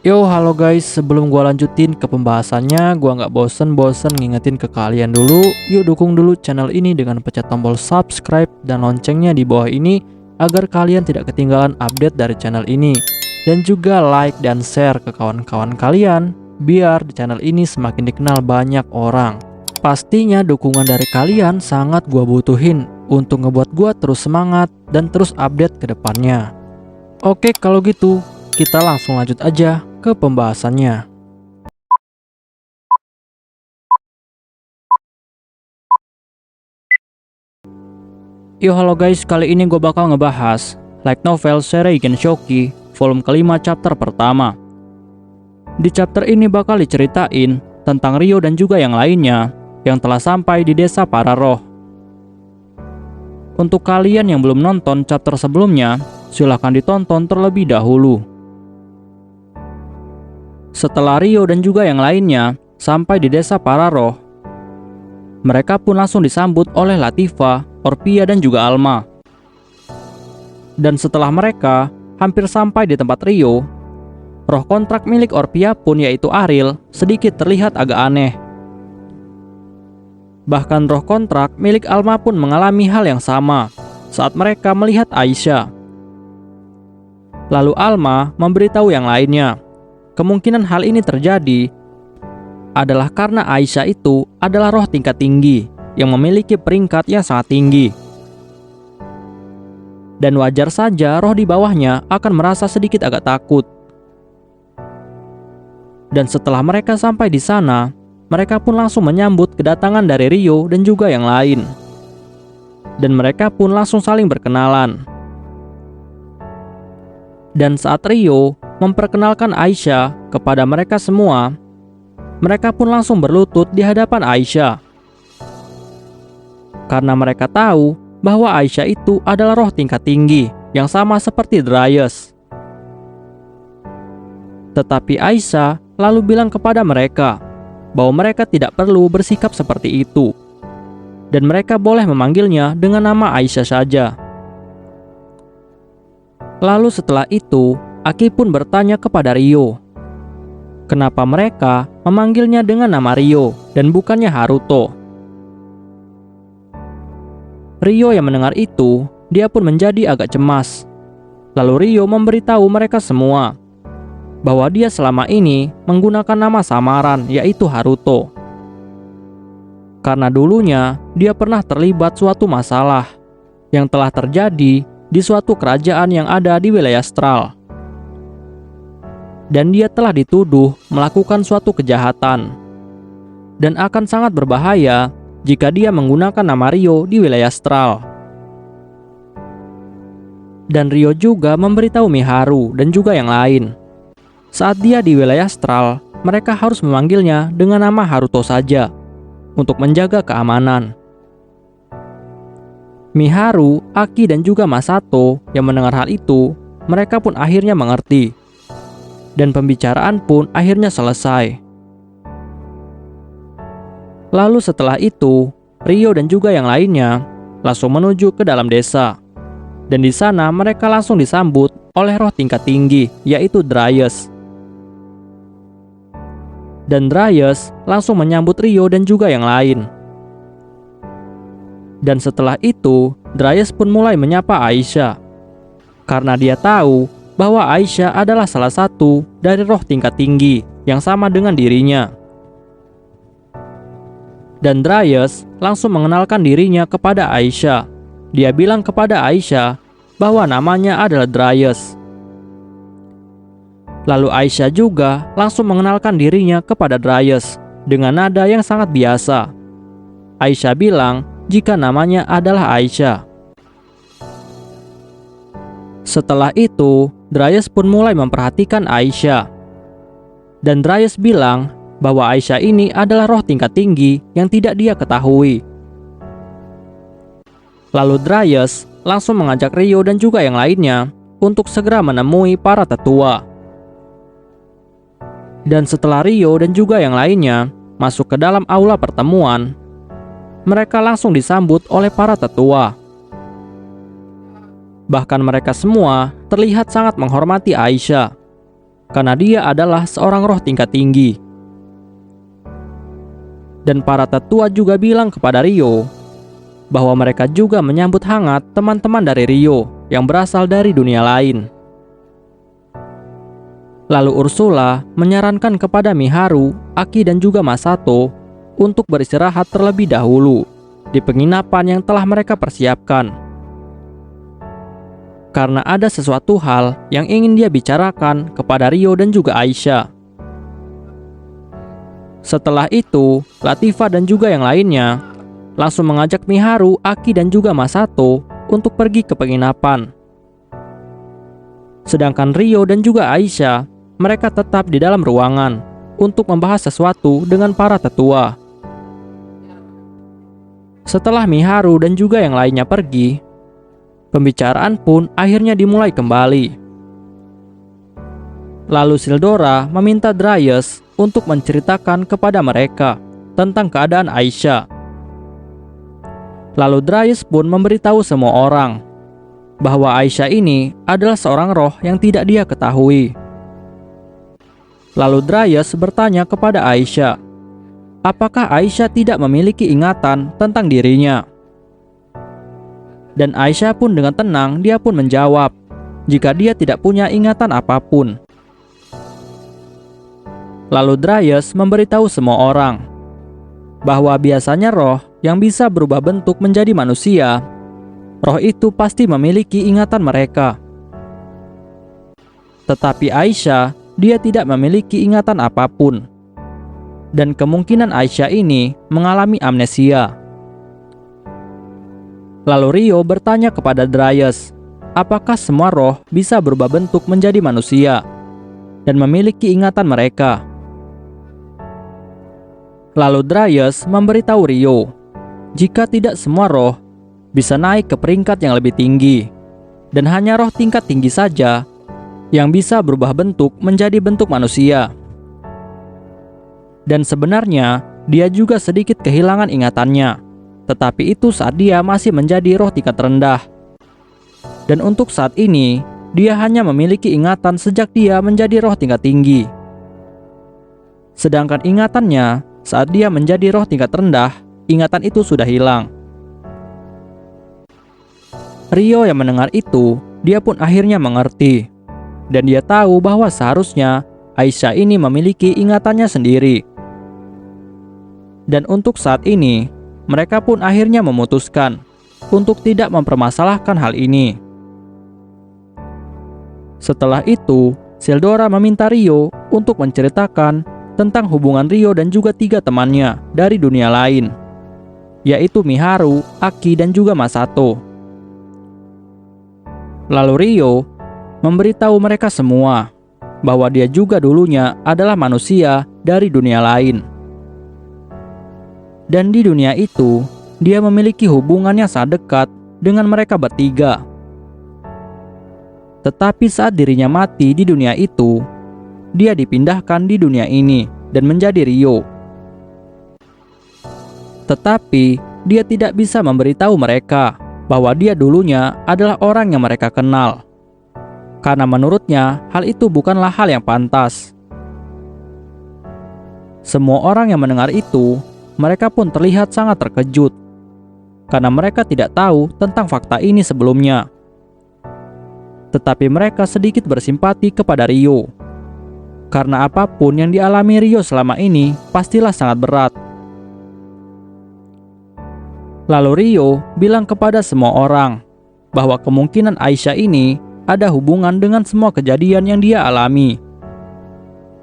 Yo, halo guys, sebelum gua lanjutin ke pembahasannya, gua nggak bosen-bosen ngingetin ke kalian dulu, yuk dukung dulu channel ini dengan pencet tombol subscribe dan loncengnya di bawah ini, agar kalian tidak ketinggalan update dari channel ini. Dan juga like dan share ke kawan-kawan kalian, biar di channel ini semakin dikenal banyak orang. Pastinya dukungan dari kalian sangat gua butuhin, untuk ngebuat gua terus semangat dan terus update ke depannya. Oke, kalau gitu, kita langsung lanjut aja ke pembahasannya. Yo, halo guys, kali ini gue bakal ngebahas light novel Seirei Genshoki volume kelima chapter pertama. Di chapter ini bakal diceritain tentang Ryo dan juga yang lainnya yang telah sampai di desa para roh. Untuk kalian yang belum nonton chapter sebelumnya, silahkan ditonton terlebih dahulu. Setelah Ryo dan juga yang lainnya sampai di desa para roh, mereka pun langsung disambut oleh Latifah, Orphia dan juga Alma. Dan setelah mereka hampir sampai di tempat Ryo, roh kontrak milik Orphia pun yaitu Ariel sedikit terlihat agak aneh. Bahkan roh kontrak milik Alma pun mengalami hal yang sama saat mereka melihat Aisyah. Lalu Alma memberitahu yang lainnya, kemungkinan hal ini terjadi adalah karena Aisyah itu adalah roh tingkat tinggi yang memiliki peringkat yang sangat tinggi. Dan wajar saja roh di bawahnya akan merasa sedikit agak takut. Dan setelah mereka sampai di sana, mereka pun langsung menyambut kedatangan dari Ryo dan juga yang lain. Dan mereka pun langsung saling berkenalan. Dan saat Ryo memperkenalkan Aisyah kepada mereka semua, mereka pun langsung berlutut di hadapan Aisyah. Karena mereka tahu bahwa Aisyah itu adalah roh tingkat tinggi yang sama seperti Darius. Tetapi Aisyah lalu bilang kepada mereka bahwa mereka tidak perlu bersikap seperti itu, dan mereka boleh memanggilnya dengan nama Aisyah saja. Lalu setelah itu, Aki pun bertanya kepada Ryo, kenapa mereka memanggilnya dengan nama Ryo dan bukannya Haruto. Ryo yang mendengar itu, dia pun menjadi agak cemas. Lalu Ryo memberitahu mereka semua bahwa dia selama ini menggunakan nama samaran yaitu Haruto. Karena dulunya dia pernah terlibat suatu masalah yang telah terjadi di suatu kerajaan yang ada di wilayah Astral. Dan dia telah dituduh melakukan suatu kejahatan dan akan sangat berbahaya jika dia menggunakan nama Ryo di wilayah Astral. Dan Ryo juga memberitahu Miharu dan juga yang lain, saat dia di wilayah Astral, mereka harus memanggilnya dengan nama Haruto saja untuk menjaga keamanan. Miharu, Aki dan juga Masato yang mendengar hal itu, mereka pun akhirnya mengerti. Dan pembicaraan pun akhirnya selesai. Lalu setelah itu, Ryo dan juga yang lainnya langsung menuju ke dalam desa. Dan di sana mereka langsung disambut oleh roh tingkat tinggi, yaitu Darius. Dan Darius langsung menyambut Ryo dan juga yang lain. Dan setelah itu, Darius pun mulai menyapa Aisyah. Karena dia tahu bahwa Aisyah adalah salah satu dari roh tingkat tinggi yang sama dengan dirinya. Dan Darius langsung mengenalkan dirinya kepada Aisyah. Dia bilang kepada Aisyah bahwa namanya adalah Darius. Lalu Aisyah juga langsung mengenalkan dirinya kepada Darius dengan nada yang sangat biasa. Aisyah bilang jika namanya adalah Aisyah. Setelah itu, Darius pun mulai memperhatikan Aisyah. Dan Darius bilang bahwa Aisyah ini adalah roh tingkat tinggi yang tidak dia ketahui. Lalu Darius langsung mengajak Ryo dan juga yang lainnya untuk segera menemui para tetua. Dan setelah Ryo dan juga yang lainnya masuk ke dalam aula pertemuan, mereka langsung disambut oleh para tetua. Bahkan mereka semua terlihat sangat menghormati Aisyah karena dia adalah seorang roh tingkat tinggi. Dan para tetua juga bilang kepada Rio bahwa mereka juga menyambut hangat teman-teman dari Rio yang berasal dari dunia lain. Lalu Ursula menyarankan kepada Miharu, Aki dan juga Masato untuk beristirahat terlebih dahulu di penginapan yang telah mereka persiapkan. Karena ada sesuatu hal yang ingin dia bicarakan kepada Rio dan juga Aisyah. Setelah itu, Latifah dan juga yang lainnya langsung mengajak Miharu, Aki dan juga Masato untuk pergi ke penginapan. Sedangkan Rio dan juga Aisyah, mereka tetap di dalam ruangan untuk membahas sesuatu dengan para tetua. Setelah Miharu dan juga yang lainnya pergi, pembicaraan pun akhirnya dimulai kembali. Lalu Sildora meminta Dryas untuk menceritakan kepada mereka tentang keadaan Aisyah. Lalu Dryas pun memberitahu semua orang bahwa Aisyah ini adalah seorang roh yang tidak dia ketahui. Lalu Dryas bertanya kepada Aisyah, apakah Aisyah tidak memiliki ingatan tentang dirinya? Dan Aisyah pun dengan tenang dia pun menjawab jika dia tidak punya ingatan apapun. Lalu Dryas memberitahu semua orang bahwa biasanya roh yang bisa berubah bentuk menjadi manusia, roh itu pasti memiliki ingatan mereka. Tetapi Aisyah, dia tidak memiliki ingatan apapun. Dan kemungkinan Aisyah ini mengalami amnesia. Lalu Rio bertanya kepada Dryas, apakah semua roh bisa berubah bentuk menjadi manusia dan memiliki ingatan mereka? Lalu Dryas memberitahu Rio, jika tidak semua roh bisa naik ke peringkat yang lebih tinggi, dan hanya roh tingkat tinggi saja yang bisa berubah bentuk menjadi bentuk manusia. Dan sebenarnya dia juga sedikit kehilangan ingatannya, tetapi itu saat dia masih menjadi roh tingkat rendah. Dan untuk saat ini, dia hanya memiliki ingatan sejak dia menjadi roh tingkat tinggi. Sedangkan ingatannya saat dia menjadi roh tingkat rendah, ingatan itu sudah hilang. Rio yang mendengar itu, dia pun akhirnya mengerti. Dan dia tahu bahwa seharusnya Aisyah ini memiliki ingatannya sendiri. Dan untuk saat ini, mereka pun akhirnya memutuskan untuk tidak mempermasalahkan hal ini. Setelah itu, Sildora meminta Rio untuk menceritakan tentang hubungan Rio dan juga 3 temannya dari dunia lain, yaitu Miharu, Aki dan juga Masato. Lalu Rio memberitahu mereka semua bahwa dia juga dulunya adalah manusia dari dunia lain. Dan di dunia itu, dia memiliki hubungan yang sangat dekat dengan mereka bertiga. Tetapi saat dirinya mati di dunia itu, dia dipindahkan di dunia ini dan menjadi Rio. Tetapi dia tidak bisa memberitahu mereka bahwa dia dulunya adalah orang yang mereka kenal. Karena menurutnya hal itu bukanlah hal yang pantas. Semua orang yang mendengar itu, mereka pun terlihat sangat terkejut karena mereka tidak tahu tentang fakta ini sebelumnya. Tetapi mereka sedikit bersimpati kepada Rio. Karena apapun yang dialami Rio selama ini pastilah sangat berat. Lalu Rio bilang kepada semua orang bahwa kemungkinan Aisyah ini ada hubungan dengan semua kejadian yang dia alami.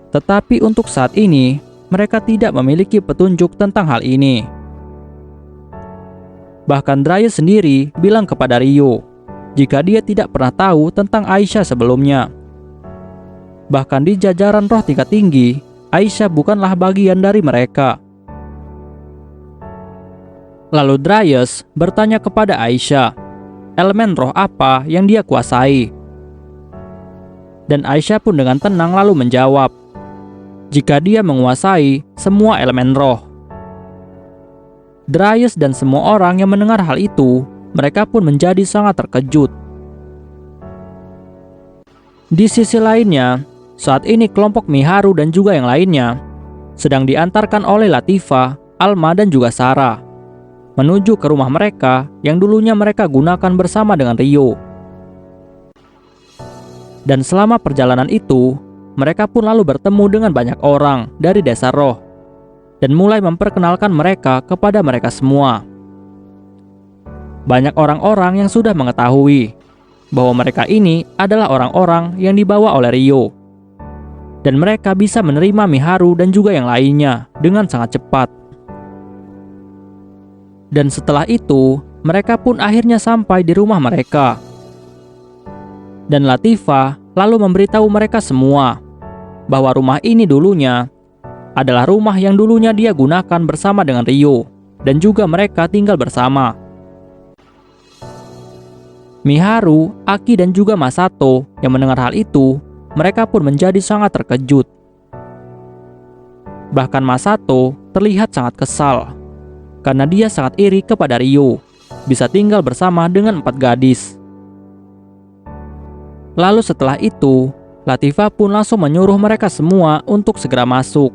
Tetapi untuk saat ini, mereka tidak memiliki petunjuk tentang hal ini. Bahkan Dryas sendiri bilang kepada Rio jika dia tidak pernah tahu tentang Aisyah sebelumnya. Bahkan di jajaran roh tingkat tinggi, Aisyah bukanlah bagian dari mereka. Lalu Dryas bertanya kepada Aisyah, elemen roh apa yang dia kuasai? Dan Aisyah pun dengan tenang lalu menjawab, jika dia menguasai semua elemen roh. Dryas dan semua orang yang mendengar hal itu, mereka pun menjadi sangat terkejut. Di sisi lainnya, saat ini kelompok Miharu dan juga yang lainnya sedang diantarkan oleh Latifah, Alma dan juga Sarah menuju ke rumah mereka yang dulunya mereka gunakan bersama dengan Rio. Dan selama perjalanan itu, mereka pun lalu bertemu dengan banyak orang dari desa roh dan mulai memperkenalkan mereka kepada mereka semua. Banyak orang-orang yang sudah mengetahui bahwa mereka ini adalah orang-orang yang dibawa oleh Rio, dan mereka bisa menerima Miharu dan juga yang lainnya dengan sangat cepat. Dan setelah itu, mereka pun akhirnya sampai di rumah mereka. Dan Latifah lalu memberitahu mereka semua bahwa rumah ini dulunya adalah rumah yang dulunya dia gunakan bersama dengan Rio, dan juga mereka tinggal bersama. Miharu, Aki dan juga Masato yang mendengar hal itu, mereka pun menjadi sangat terkejut. Bahkan Masato terlihat sangat kesal karena dia sangat iri kepada Rio bisa tinggal bersama dengan 4 gadis. Lalu setelah itu, Latifah pun langsung menyuruh mereka semua untuk segera masuk.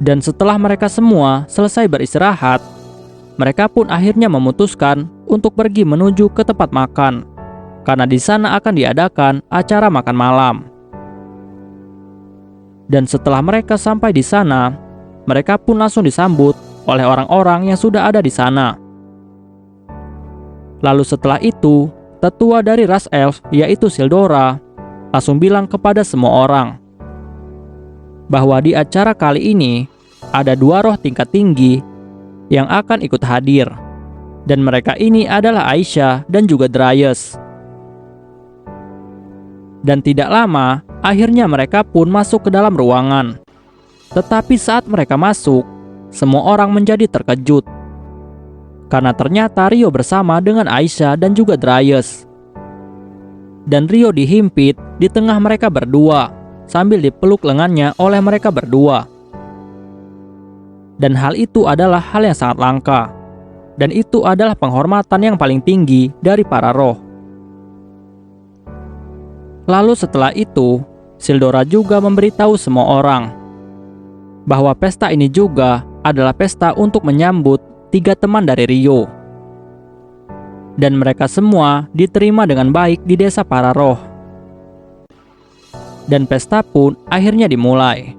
Dan setelah mereka semua selesai beristirahat, mereka pun akhirnya memutuskan untuk pergi menuju ke tempat makan, karena di sana akan diadakan acara makan malam. Dan setelah mereka sampai di sana, mereka pun langsung disambut oleh orang-orang yang sudah ada di sana. Lalu setelah itu, tetua dari ras elf yaitu Sildora langsung bilang kepada semua orang bahwa di acara kali ini ada 2 roh tingkat tinggi yang akan ikut hadir, dan mereka ini adalah Aisyah dan juga Dryas. Dan tidak lama, akhirnya mereka pun masuk ke dalam ruangan. Tetapi saat mereka masuk, semua orang menjadi terkejut karena ternyata Rio bersama dengan Aisyah dan juga Dryas. Dan Rio dihimpit di tengah mereka berdua sambil dipeluk lengannya oleh mereka berdua. Dan hal itu adalah hal yang sangat langka, dan itu adalah penghormatan yang paling tinggi dari para roh. Lalu setelah itu, Sildora juga memberitahu semua orang bahwa pesta ini juga adalah pesta untuk menyambut 3 teman dari Rio. Dan mereka semua diterima dengan baik di desa para roh. Dan pesta pun akhirnya dimulai.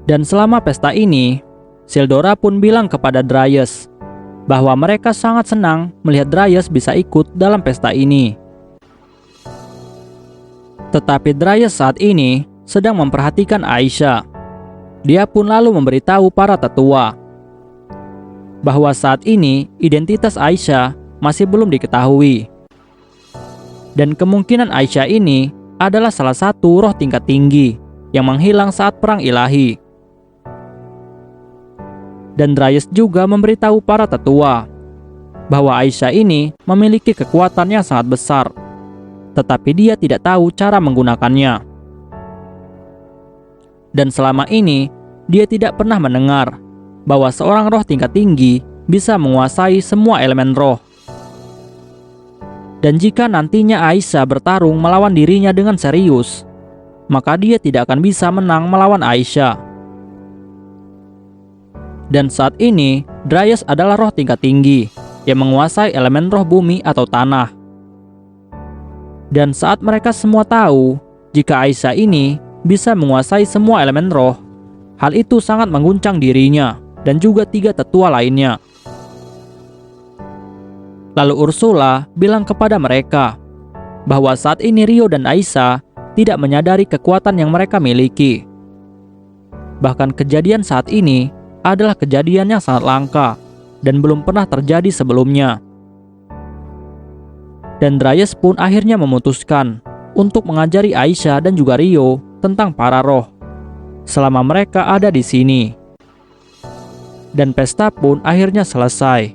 Dan selama pesta ini, Sildora pun bilang kepada Dryas bahwa mereka sangat senang melihat Dryas bisa ikut dalam pesta ini. Tetapi Dryas saat ini sedang memperhatikan Aisyah. Dia pun lalu memberitahu para tetua bahwa saat ini identitas Aisyah masih belum diketahui. Dan kemungkinan Aisyah ini adalah salah satu roh tingkat tinggi yang menghilang saat perang ilahi. Dan Dryas juga memberitahu para tetua bahwa Aisyah ini memiliki kekuatan yang sangat besar, tetapi dia tidak tahu cara menggunakannya. Dan selama ini, dia tidak pernah mendengar bahwa seorang roh tingkat tinggi bisa menguasai semua elemen roh. Dan jika nantinya Aisyah bertarung melawan dirinya dengan serius, maka dia tidak akan bisa menang melawan Aisyah. Dan saat ini, Dryas adalah roh tingkat tinggi yang menguasai elemen roh bumi atau tanah. Dan saat mereka semua tahu jika Aisyah ini bisa menguasai semua elemen roh, hal itu sangat mengguncang dirinya dan juga 3 tetua lainnya. Lalu Ursula bilang kepada mereka bahwa saat ini Rio dan Aisyah tidak menyadari kekuatan yang mereka miliki. Bahkan kejadian saat ini adalah kejadian yang sangat langka dan belum pernah terjadi sebelumnya. Dan Dryas pun akhirnya memutuskan untuk mengajari Aisyah dan juga Rio tentang para roh selama mereka ada di sini. Dan pesta pun akhirnya selesai.